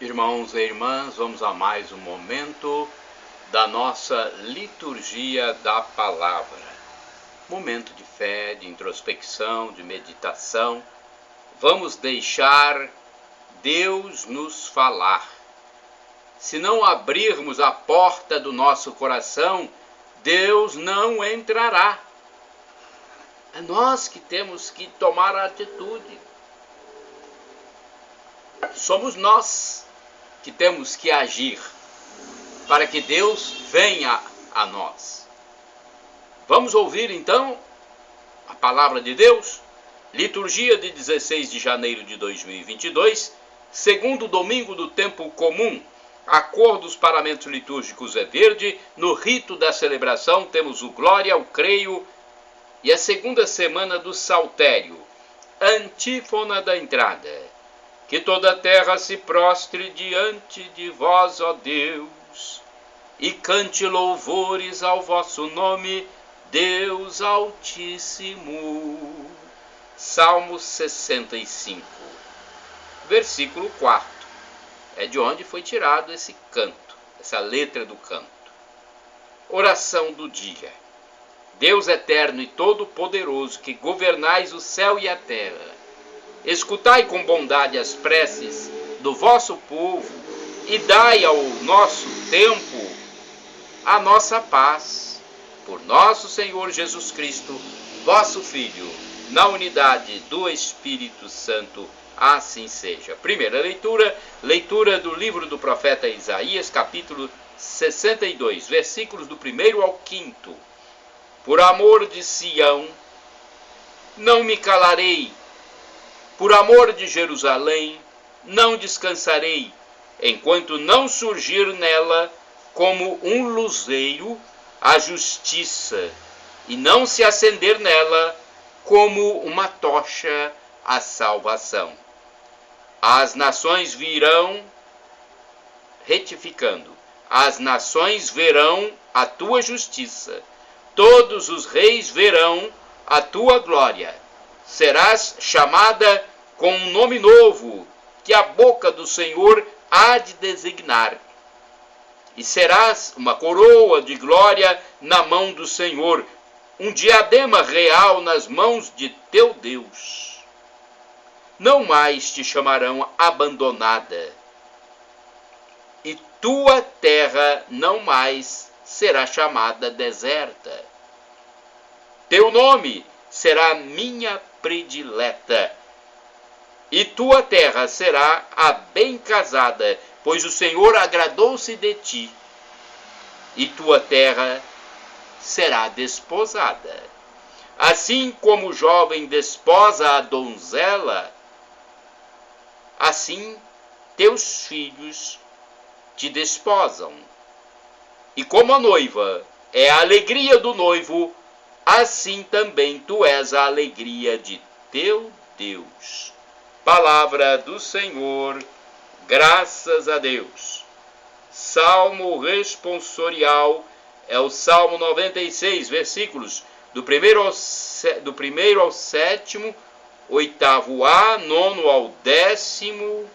Irmãos e irmãs, vamos a mais um momento da nossa liturgia da palavra. Momento de fé, de introspecção, de meditação. Vamos deixar Deus nos falar. Se não abrirmos a porta do nosso coração, Deus não entrará. É nós que temos que tomar a atitude. Somos nós que temos que agir para que Deus venha a nós. Vamos ouvir então a palavra de Deus? Liturgia de 16 de janeiro de 2022, segundo domingo do tempo comum. A cor dos paramentos litúrgicos é verde. No rito da celebração temos o Glória, o Creio e a segunda semana do Saltério. Antífona da entrada. Que toda a terra se prostre diante de vós, ó Deus, e cante louvores ao vosso nome, Deus Altíssimo. Salmo 65, versículo 4. É de onde foi tirado esse canto, essa letra do canto. Oração do dia. Deus eterno e todo-poderoso, que governais o céu e a terra, escutai com bondade as preces do vosso povo e dai ao nosso tempo a nossa paz. Por nosso Senhor Jesus Cristo, vosso Filho, na unidade do Espírito Santo, assim seja. Primeira leitura, leitura do livro do profeta Isaías, capítulo 62, versículos do 1º ao 5º. Por amor de Sião, não me calarei. Por amor de Jerusalém, não descansarei, enquanto não surgir nela como um luzeiro a justiça, e não se acender nela como uma tocha a salvação. As nações virão, retificando, as nações verão a tua justiça, todos os reis verão a tua glória. Serás chamada com um nome novo, que a boca do Senhor há de designar. E serás uma coroa de glória na mão do Senhor, um diadema real nas mãos de teu Deus. Não mais te chamarão abandonada, e tua terra não mais será chamada deserta. Teu nome será minha predileta, e tua terra será a bem casada, pois o Senhor agradou-se de ti, e tua terra será desposada. Assim como o jovem desposa a donzela, assim teus filhos te desposam. E como a noiva é a alegria do noivo, assim também tu és a alegria de teu Deus. Palavra do Senhor, graças a Deus. Salmo responsorial é o Salmo 96, versículos do 1º ao 7º, 8º A, 9º ao 10º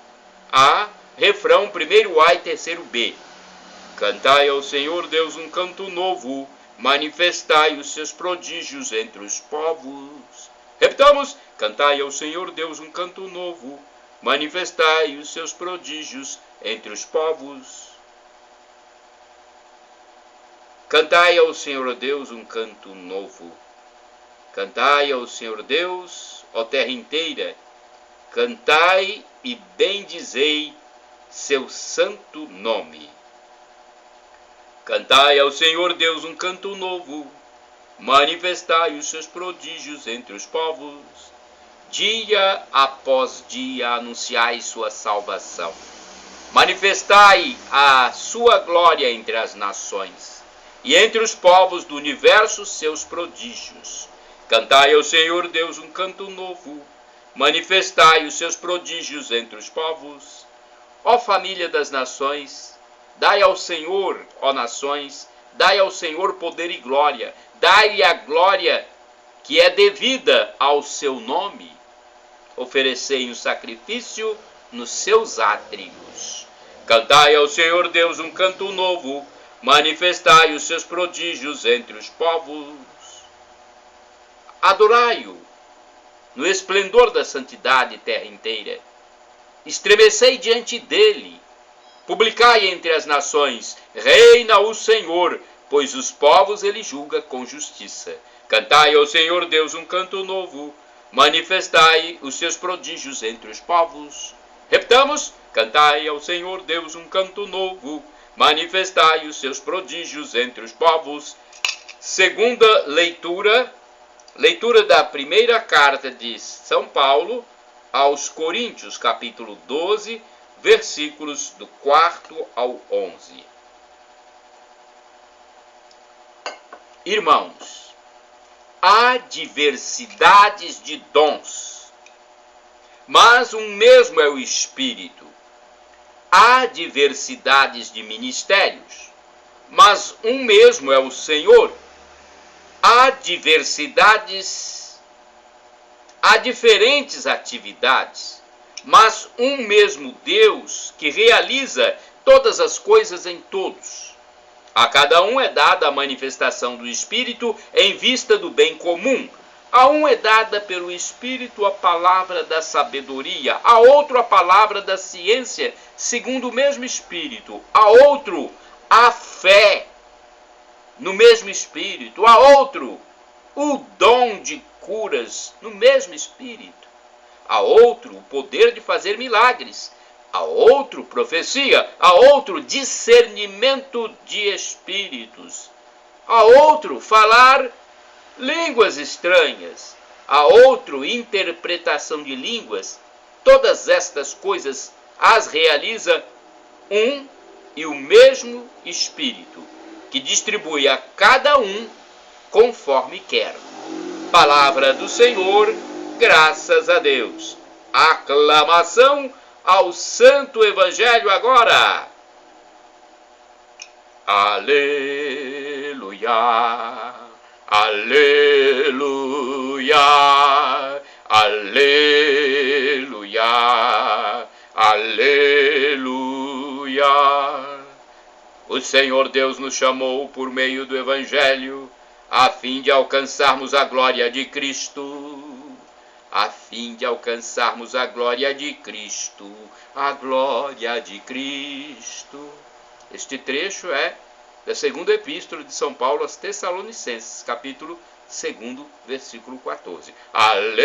A, refrão 1º A e 3º B. Cantai ao Senhor Deus um canto novo, manifestai os seus prodígios entre os povos. Repitamos: cantai ao Senhor Deus um canto novo, manifestai os seus prodígios entre os povos. Cantai ao Senhor Deus um canto novo. Cantai ao Senhor Deus, ó terra inteira. Cantai e bendizei seu santo nome. Cantai ao Senhor Deus um canto novo, manifestai os seus prodígios entre os povos. Dia após dia anunciai sua salvação. Manifestai a sua glória entre as nações, e entre os povos do universo seus prodígios. Cantai ao Senhor Deus um canto novo, manifestai os seus prodígios entre os povos. Ó família das nações, dai ao Senhor, ó nações, dai ao Senhor poder e glória, dai-lhe a glória que é devida ao seu nome. Oferecei um sacrifício nos seus átrios. Cantai ao Senhor Deus um canto novo, manifestai os seus prodígios entre os povos. Adorai-o no esplendor da santidade terra inteira. Estremecei diante dele. Publicai entre as nações, reina o Senhor, pois os povos ele julga com justiça. Cantai ao Senhor Deus um canto novo, manifestai os seus prodígios entre os povos. Repetamos, cantai ao Senhor Deus um canto novo, manifestai os seus prodígios entre os povos. Segunda leitura, leitura da primeira carta de São Paulo aos Coríntios, capítulo 12, versículos do 4 ao 11. Irmãos, há diversidades de dons, mas um mesmo é o Espírito. Há diversidades de ministérios, mas um mesmo é o Senhor. Há diferentes atividades, mas um mesmo Deus que realiza todas as coisas em todos. A cada um é dada a manifestação do Espírito em vista do bem comum. A um é dada pelo Espírito a palavra da sabedoria, a outro a palavra da ciência, segundo o mesmo Espírito, a outro a fé, no mesmo Espírito, a outro o dom de curas, no mesmo Espírito, a outro o poder de fazer milagres, a outro profecia, a outro discernimento de espíritos, a outro falar línguas estranhas, a outro interpretação de línguas. Todas estas coisas as realiza um e o mesmo Espírito, que distribui a cada um conforme quer. Palavra do Senhor, graças a Deus. Aclamação ao Santo Evangelho agora. Aleluia, aleluia, aleluia, aleluia. O Senhor Deus nos chamou por meio do Evangelho a fim de alcançarmos a glória de Cristo. A fim de alcançarmos a glória de Cristo, a glória de Cristo. Este trecho é da segunda epístola de São Paulo aos Tessalonicenses, capítulo 2, versículo 14. Aleluia,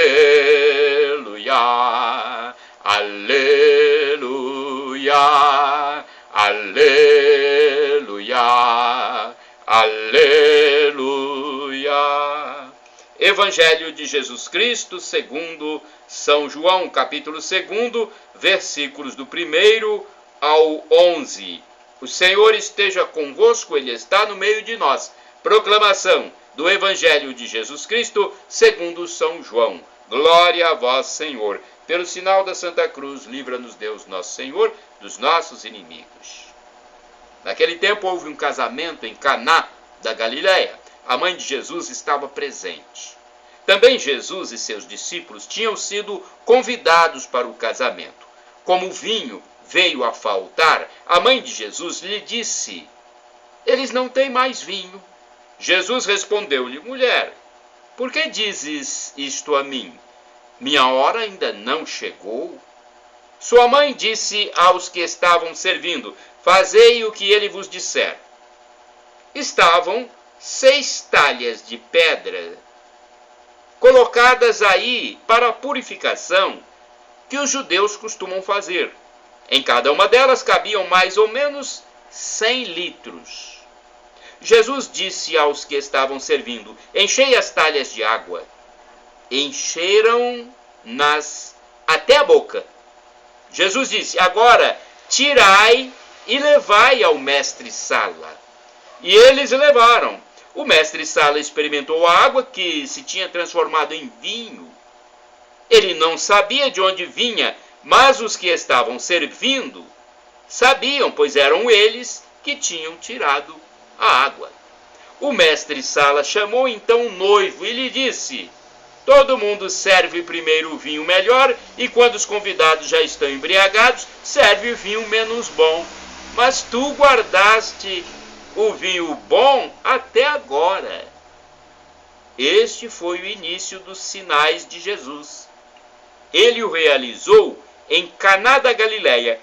aleluia, aleluia, aleluia. Evangelho de Jesus Cristo, segundo São João, capítulo 2, versículos do 1 ao 11. O Senhor esteja convosco, Ele está no meio de nós. Proclamação do Evangelho de Jesus Cristo, segundo São João. Glória a vós, Senhor. Pelo sinal da Santa Cruz, livra-nos Deus, nosso Senhor, dos nossos inimigos. Naquele tempo houve um casamento em Caná da Galileia. A mãe de Jesus estava presente. Também Jesus e seus discípulos tinham sido convidados para o casamento. Como o vinho veio a faltar, a mãe de Jesus lhe disse: eles não têm mais vinho. Jesus respondeu-lhe: mulher, por que dizes isto a mim? Minha hora ainda não chegou. Sua mãe disse aos que estavam servindo: fazei o que ele vos disser. Estavam 6 talhas de pedra colocadas aí para a purificação que os judeus costumam fazer. Em cada uma delas cabiam mais ou menos 100 litros. Jesus disse aos que estavam servindo: enchei as talhas de água. Encheram-nas até a boca. Jesus disse: agora tirai e levai ao mestre-sala. E eles levaram. O mestre-sala experimentou a água que se tinha transformado em vinho. Ele não sabia de onde vinha, mas os que estavam servindo sabiam, pois eram eles que tinham tirado a água. O mestre-sala chamou então o noivo e lhe disse: Todo mundo serve primeiro o vinho melhor e quando os convidados já estão embriagados, serve o vinho menos bom. Mas tu guardaste o vinho bom até agora. Este foi o início dos sinais de Jesus. Ele o realizou em Caná da Galileia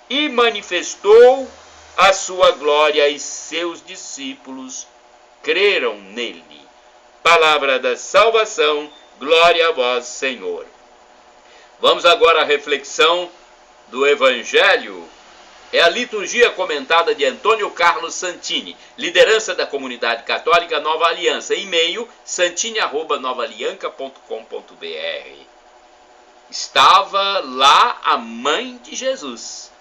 e manifestou a sua glória e seus discípulos creram nele. Palavra da salvação, glória a vós, Senhor. Vamos agora à reflexão do Evangelho. É a liturgia comentada de Antônio Carlos Santini, liderança da comunidade católica Nova Aliança, e-mail santini@novaalianca.com.br. Estava lá a mãe de Jesus.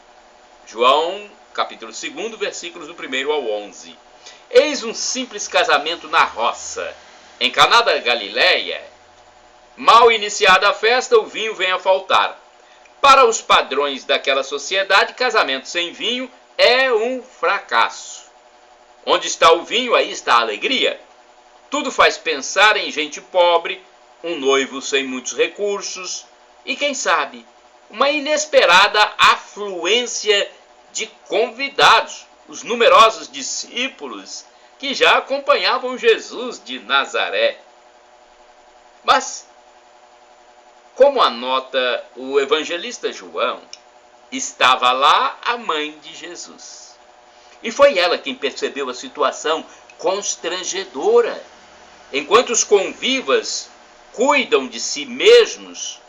João, capítulo 2, versículos do 1 ao 11. Eis um simples casamento na roça. Em Caná da Galileia, mal iniciada a festa, o vinho vem a faltar. Para os padrões daquela sociedade, casamento sem vinho é um fracasso. Onde está o vinho, aí está a alegria. Tudo faz pensar em gente pobre, um noivo sem muitos recursos e, quem sabe, uma inesperada afluência de convidados, os numerosos discípulos que já acompanhavam Jesus de Nazaré. Mas, como anota o evangelista João, estava lá a mãe de Jesus. E foi ela quem percebeu a situação constrangedora. Enquanto os convivas cuidam de si mesmos,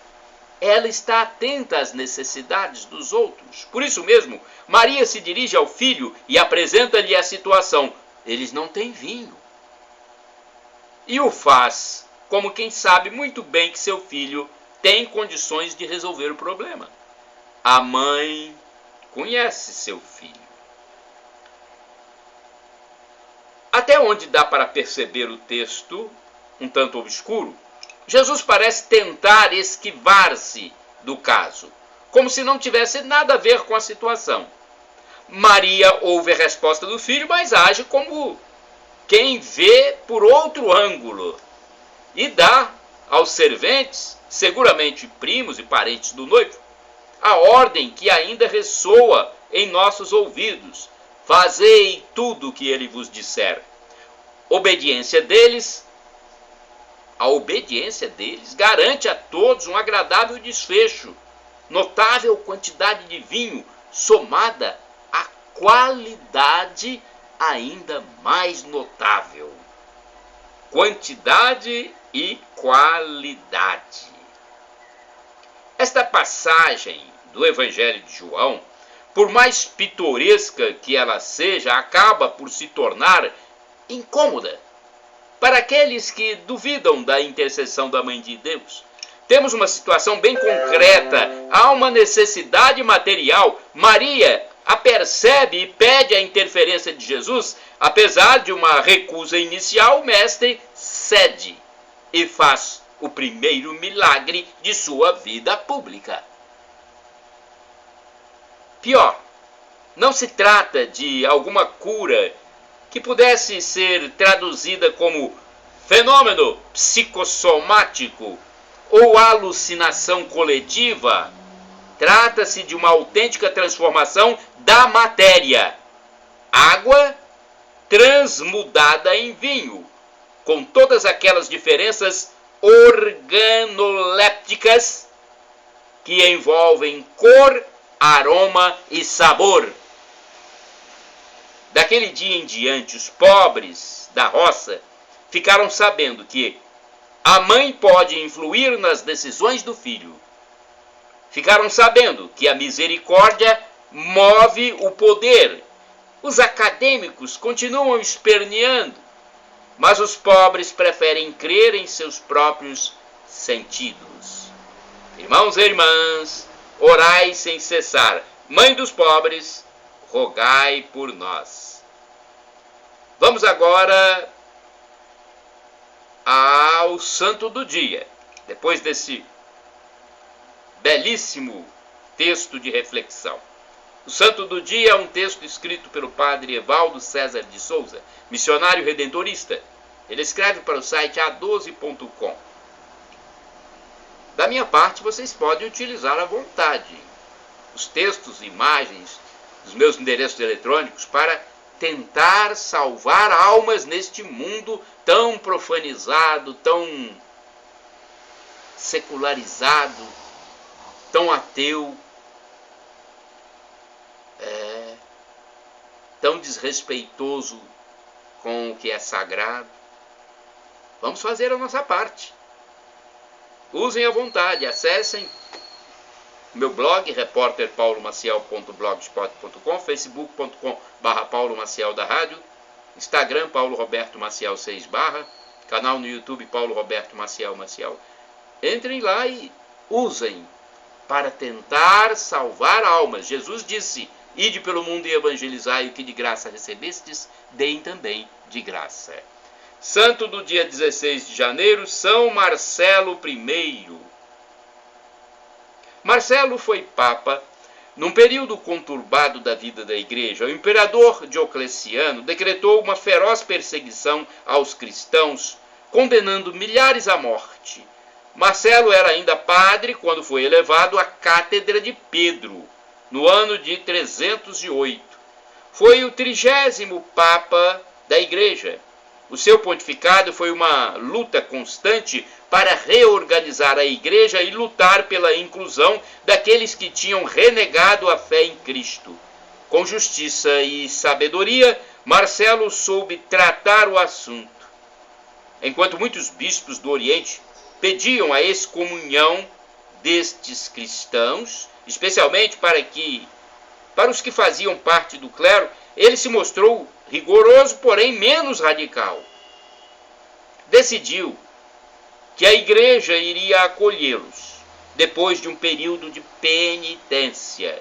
ela está atenta às necessidades dos outros. Por isso mesmo, Maria se dirige ao filho e apresenta-lhe a situação. Eles não têm vinho. E o faz como quem sabe muito bem que seu filho tem condições de resolver o problema. A mãe conhece seu filho. Até onde dá para perceber o texto, um tanto obscuro, Jesus parece tentar esquivar-se do caso, como se não tivesse nada a ver com a situação. Maria ouve a resposta do filho, mas age como quem vê por outro ângulo e dá aos serventes, seguramente primos e parentes do noivo, a ordem que ainda ressoa em nossos ouvidos: fazei tudo o que ele vos disser. A obediência deles garante a todos um agradável desfecho. Notável quantidade de vinho somada à qualidade ainda mais notável. Quantidade e qualidade. Esta passagem do Evangelho de João, por mais pitoresca que ela seja, acaba por se tornar incômoda para aqueles que duvidam da intercessão da Mãe de Deus. Temos uma situação bem concreta, há uma necessidade material. Maria a percebe e pede a interferência de Jesus. Apesar de uma recusa inicial, o mestre cede e faz o primeiro milagre de sua vida pública. Pior, não se trata de alguma cura que pudesse ser traduzida como fenômeno psicossomático ou alucinação coletiva. Trata-se de uma autêntica transformação da matéria. Água transmudada em vinho, com todas aquelas diferenças organolépticas que envolvem cor, aroma e sabor. Daquele dia em diante, os pobres da roça ficaram sabendo que a mãe pode influir nas decisões do filho. Ficaram sabendo que a misericórdia move o poder. Os acadêmicos continuam esperneando, mas os pobres preferem crer em seus próprios sentidos. Irmãos e irmãs, orai sem cessar. Mãe dos pobres, rogai por nós. Vamos agora ao santo do dia. Depois desse belíssimo texto de reflexão. O santo do dia é um texto escrito pelo padre Evaldo César de Souza, missionário redentorista. Ele escreve para o site a12.com. Da minha parte, vocês podem utilizar à vontade os textos e imagens dos meus endereços eletrônicos para tentar salvar almas neste mundo tão profanizado, tão secularizado, tão ateu, tão desrespeitoso com o que é sagrado. Vamos fazer a nossa parte. Usem à vontade, acessem meu blog, repórterpaulomaciel.blogspot.com, facebook.com/Paulo Maciel da Rádio, Instagram, Paulo Roberto Maciel 6 /, canal no YouTube, Paulo Roberto Maciel. Entrem lá e usem para tentar salvar almas. Jesus disse: ide pelo mundo e evangelizai, o que de graça recebestes, deem também de graça. Santo do dia 16 de janeiro, São Marcelo I. Marcelo foi papa num período conturbado da vida da igreja. O imperador Diocleciano decretou uma feroz perseguição aos cristãos, condenando milhares à morte. Marcelo era ainda padre quando foi elevado à cátedra de Pedro, no ano de 308. Foi o 30º papa da igreja. O seu pontificado foi uma luta constante para reorganizar a igreja e lutar pela inclusão daqueles que tinham renegado a fé em Cristo. Com justiça e sabedoria, Marcelo soube tratar o assunto. Enquanto muitos bispos do Oriente pediam a excomunhão destes cristãos, especialmente para os que faziam parte do clero, ele se mostrou rigoroso, porém menos radical. Decidiu que a igreja iria acolhê-los depois de um período de penitência.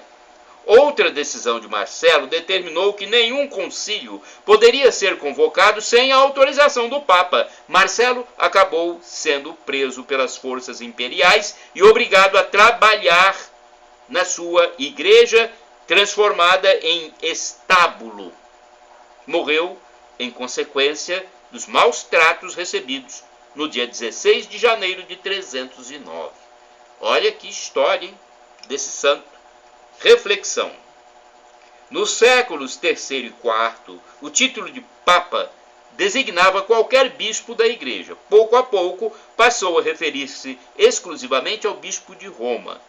Outra decisão de Marcelo determinou que nenhum concílio poderia ser convocado sem a autorização do Papa. Marcelo acabou sendo preso pelas forças imperiais e obrigado a trabalhar na sua igreja, transformada em estábulo. Morreu em consequência dos maus tratos recebidos no dia 16 de janeiro de 309. Olha que história, hein, desse santo. Reflexão. Nos séculos III e IV, o título de Papa designava qualquer bispo da igreja. Pouco a pouco, passou a referir-se exclusivamente ao bispo de Roma.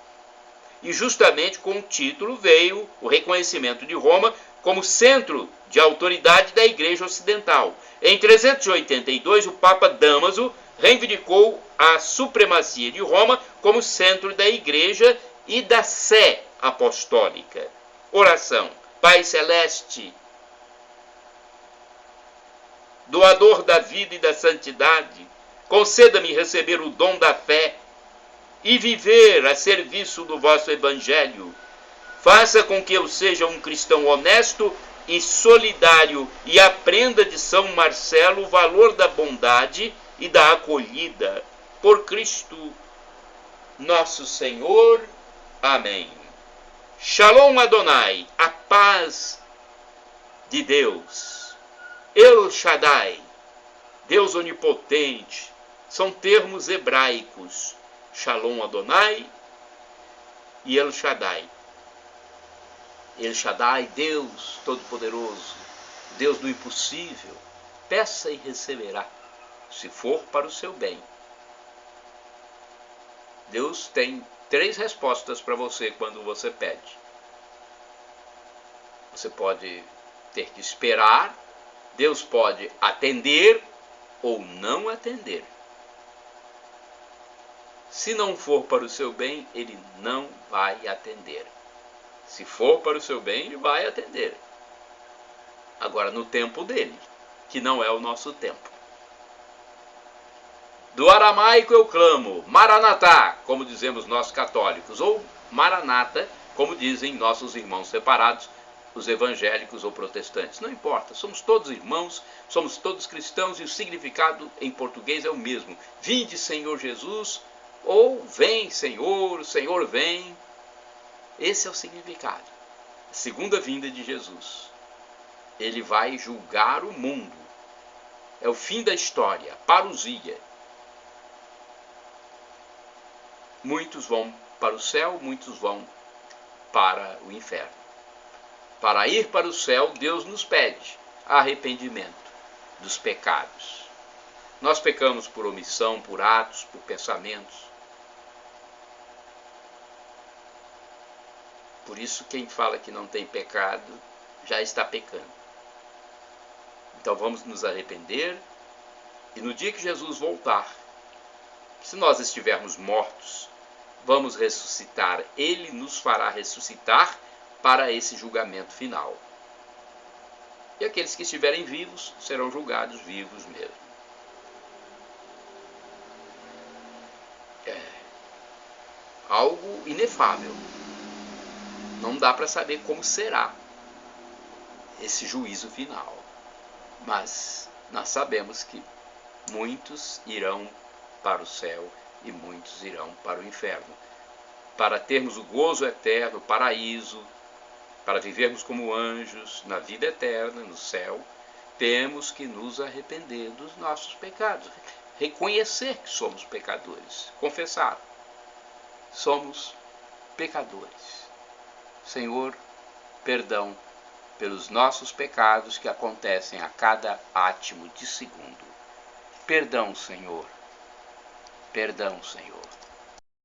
E justamente com o título veio o reconhecimento de Roma como centro de autoridade da Igreja Ocidental. Em 382, o Papa Dámaso reivindicou a supremacia de Roma como centro da Igreja e da Sé Apostólica. Oração. Pai Celeste, doador da vida e da santidade, conceda-me receber o dom da fé e viver a serviço do vosso Evangelho. Faça com que eu seja um cristão honesto e solidário e aprenda de São Marcelo o valor da bondade e da acolhida. Por Cristo nosso Senhor. Amém. Shalom Adonai, a paz de Deus. El Shaddai, Deus onipotente, são termos hebraicos. Shalom Adonai e El Shaddai. El Shaddai, Deus Todo-Poderoso, Deus do impossível. Peça e receberá, se for para o seu bem. Deus tem 3 respostas para você quando você pede. Você pode ter que esperar, Deus pode atender ou não atender. Se não for para o seu bem, ele não vai atender. Se for para o seu bem, ele vai atender. Agora, no tempo dele, que não é o nosso tempo. Do aramaico eu clamo, Maranatá, como dizemos nós católicos, ou Maranata, como dizem nossos irmãos separados, os evangélicos ou protestantes. Não importa, somos todos irmãos, somos todos cristãos e o significado em português é o mesmo. Vinde, Senhor Jesus, ou vem, Senhor, Senhor vem. Esse é o significado. A segunda vinda de Jesus. Ele vai julgar o mundo. É o fim da história, a parousia. Muitos vão para o céu, muitos vão para o inferno. Para ir para o céu, Deus nos pede arrependimento dos pecados. Nós pecamos por omissão, por atos, por pensamentos. Por isso, quem fala que não tem pecado, já está pecando. Então vamos nos arrepender, e no dia que Jesus voltar, se nós estivermos mortos, vamos ressuscitar. Ele nos fará ressuscitar para esse julgamento final. E aqueles que estiverem vivos serão julgados vivos mesmo. É algo inefável. Não dá para saber como será esse juízo final. Mas nós sabemos que muitos irão para o céu e muitos irão para o inferno. Para termos o gozo eterno, o paraíso, para vivermos como anjos na vida eterna, no céu, temos que nos arrepender dos nossos pecados. Reconhecer que somos pecadores. Confessar. Somos pecadores. Senhor, perdão pelos nossos pecados que acontecem a cada átimo de segundo. Perdão, Senhor. Perdão, Senhor.